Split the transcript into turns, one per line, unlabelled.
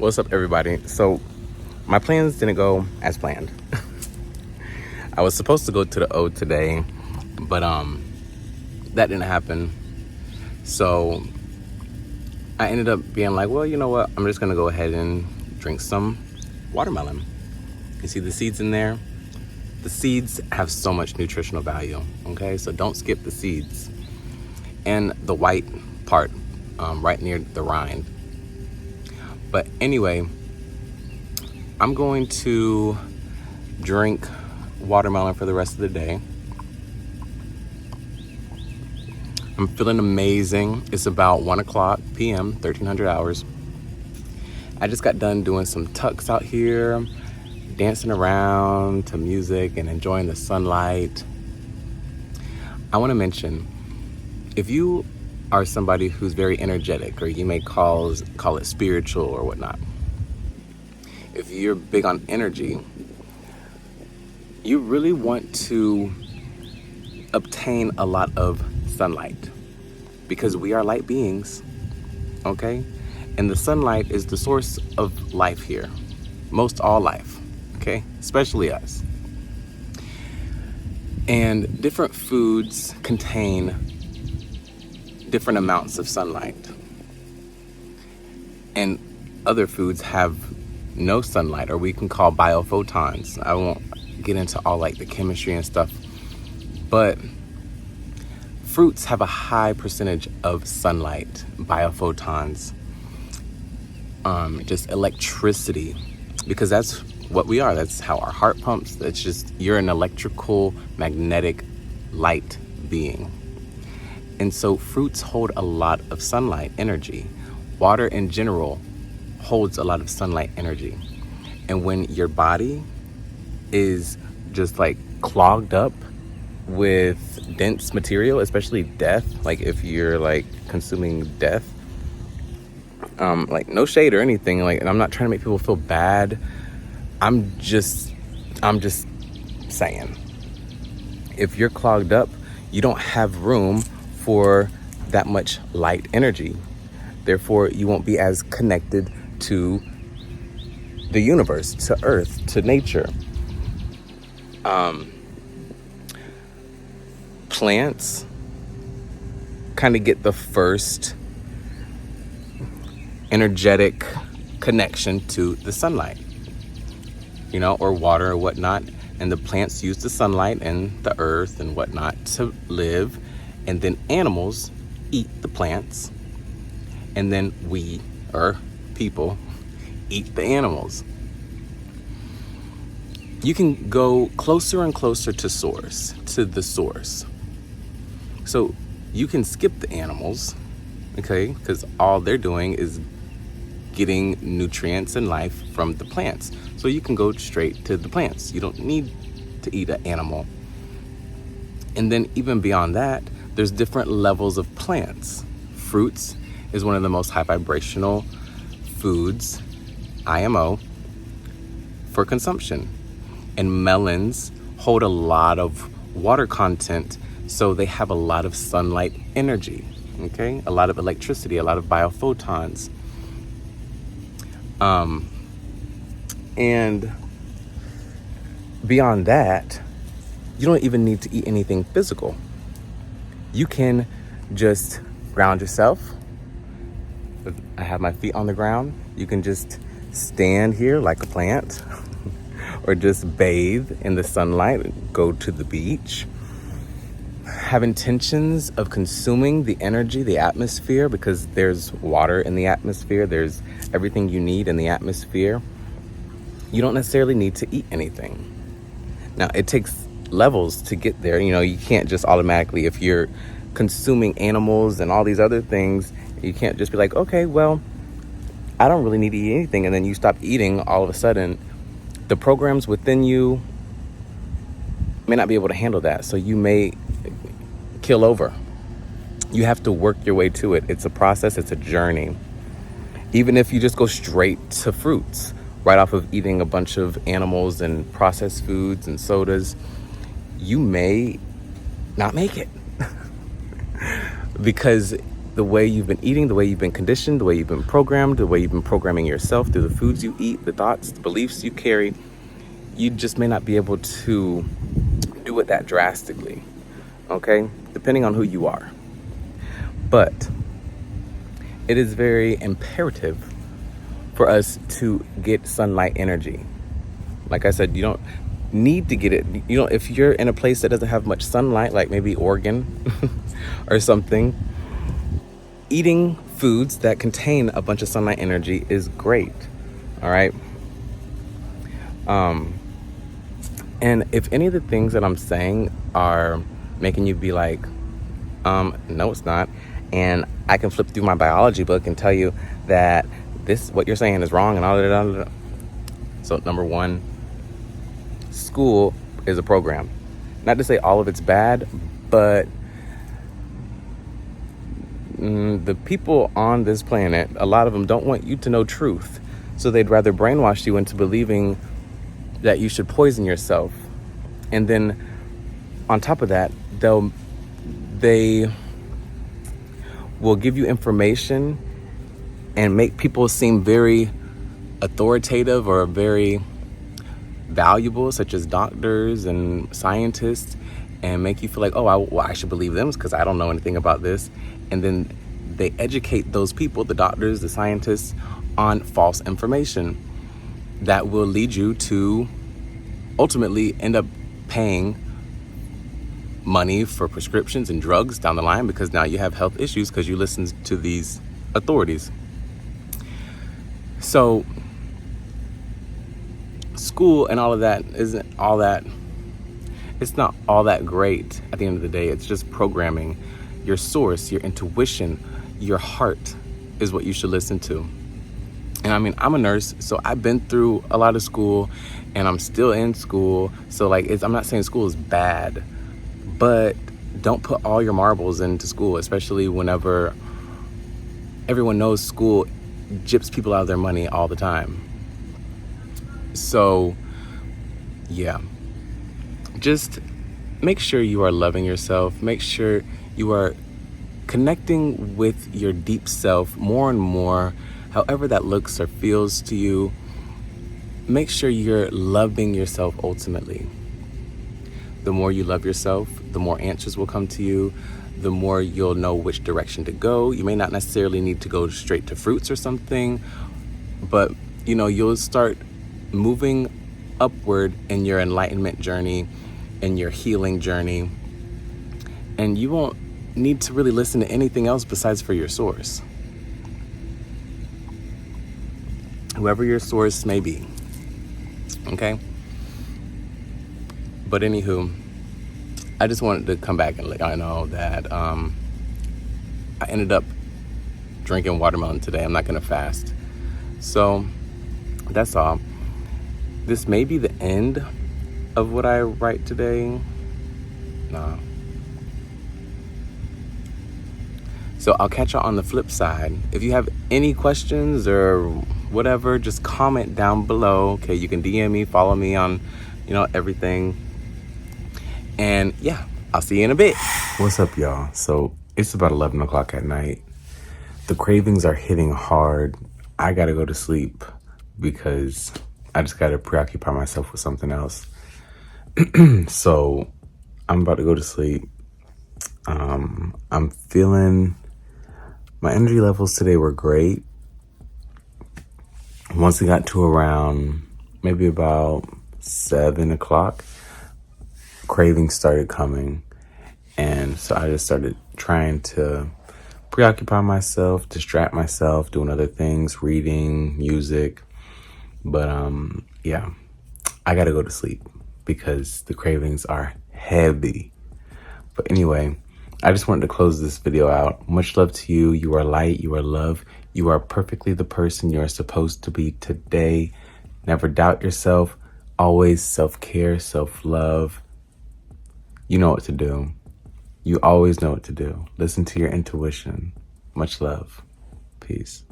What's up, everybody? So my plans didn't go as planned. I was supposed to go to the O today, but that didn't happen. So I ended up being like, well, you know what? I'm just gonna go ahead and drink some watermelon. You see the seeds in there? The seeds have so much nutritional value, okay? So don't skip the seeds. And the white part, right near the rind. But anyway, I'm going to drink watermelon for the rest of the day. I'm feeling amazing. It's about 1 o'clock p.m., 1300 hours. I just got done doing some tucks out here, dancing around to music and enjoying the sunlight. I want to mention, if you are somebody who's very energetic, or you may call it spiritual or whatnot, if you're big on energy, you really want to obtain a lot of sunlight, because we are light beings, okay? And the sunlight is the source of life here, most all life, okay? Especially us. And different foods contain different amounts of sunlight, and other foods have no sunlight, or we can call biophotons. I won't get into all like the chemistry and stuff, but fruits have a high percentage of sunlight, biophotons, just electricity, because that's what we are. That's how our heart pumps. That's just, you're an electrical, magnetic, light being. And so fruits hold a lot of sunlight energy. Water in general holds a lot of sunlight energy. And when your body is just like clogged up with dense material, especially death, like if you're like consuming death, like no shade or anything, like, and I'm not trying to make people feel bad. I'm just saying, if you're clogged up, you don't have room for that much light energy. Therefore, you won't be as connected to the universe, to earth, to nature. Plants kind of get the first energetic connection to the sunlight, or water or whatnot. And the plants use the sunlight and the earth and whatnot to live. And then animals eat the plants. And then we, or people, eat the animals. You can go closer and closer to the source. So you can skip the animals, okay? Because all they're doing is getting nutrients and life from the plants. So you can go straight to the plants. You don't need to eat an animal. And then even beyond that, there's different levels of plants. Fruits is one of the most high vibrational foods, IMO, for consumption. And melons hold a lot of water content, so they have a lot of sunlight energy, okay? A lot of electricity, a lot of biophotons. And beyond that, you don't even need to eat anything physical. You can just ground yourself. I have my feet on the ground. You can just stand here like a plant or just bathe in the sunlight, go to the beach. Have intentions of consuming the energy, the atmosphere, because there's water in the atmosphere. There's everything you need in the atmosphere. You don't necessarily need to eat anything. Now, it takes levels to get there. You can't just automatically, if you're consuming animals and all these other things, you can't just be like, okay, well, I don't really need to eat anything, and then you stop eating. All of a sudden, the programs within you may not be able to handle that, so you may kill over. You have to work your way to it. It's a process, it's a journey. Even if you just go straight to fruits, right off of eating a bunch of animals and processed foods and sodas, you may not make it. Because the way you've been eating, the way you've been conditioned, the way you've been programmed, the way you've been programming yourself through the foods you eat, the thoughts, the beliefs you carry, you just may not be able to do it that drastically, okay? Depending on who you are. But it is very imperative for us to get sunlight energy. Like I said, you don't need to get it. You know, if you're in a place that doesn't have much sunlight, like maybe Oregon or something, eating foods that contain a bunch of sunlight energy is great. All right. And if any of the things that I'm saying are making you be like, no, it's not, and I can flip through my biology book and tell you that what you're saying is wrong and all that. So number one, school is a program. Not to say all of it's bad, but the people on this planet, a lot of them don't want you to know truth. So they'd rather brainwash you into believing that you should poison yourself. And then on top of that, they will give you information and make people seem very authoritative or very valuable, such as doctors and scientists, and make you feel like, oh, I should believe them because I don't know anything about this. And then they educate those people, the doctors, the scientists, on false information that will lead you to ultimately end up paying money for prescriptions and drugs down the line, because now you have health issues because you listened to these authorities. So school and all of that isn't all that, it's not all that great at the end of the day. It's just programming. Your source, your intuition, your heart is what you should listen to. And I mean, I'm a nurse, so I've been through a lot of school and I'm still in school. So like, I'm not saying school is bad, but don't put all your marbles into school, especially whenever everyone knows school gyps people out of their money all the time. So yeah, just make sure you are loving yourself. Make sure you are connecting with your deep self more and more, however that looks or feels to you. Make sure you're loving yourself ultimately. The more you love yourself, the more answers will come to you, the more you'll know which direction to go. You may not necessarily need to go straight to fruits or something, but you'll start moving upward in your enlightenment journey, in your healing journey, and you won't need to really listen to anything else besides for your source. Whoever your source may be. Okay? But anywho, I just wanted to come back and let y'all know that I ended up drinking watermelon today. I'm not gonna fast. So that's all. This may be the end of what I write today. Nah. So I'll catch y'all on the flip side. If you have any questions or whatever, just comment down below. Okay, you can DM me, follow me on, everything. And yeah, I'll see you in a bit. What's up, y'all? So it's about 11 o'clock at night. The cravings are hitting hard. I gotta go to sleep because I just gotta preoccupy myself with something else. So I'm about to go to sleep. I'm feeling, my energy levels today were great. Once it got to around maybe about 7 o'clock, cravings started coming. And so I just started trying to preoccupy myself, distract myself, doing other things, reading, music. But yeah, I gotta go to sleep because the cravings are heavy. But anyway, I just wanted to close this video out. Much love to you. You are light, you are love. You are perfectly the person you are supposed to be today. Never doubt yourself. Always self-care, self-love. You know what to do. You always know what to do. Listen to your intuition. Much love. Peace.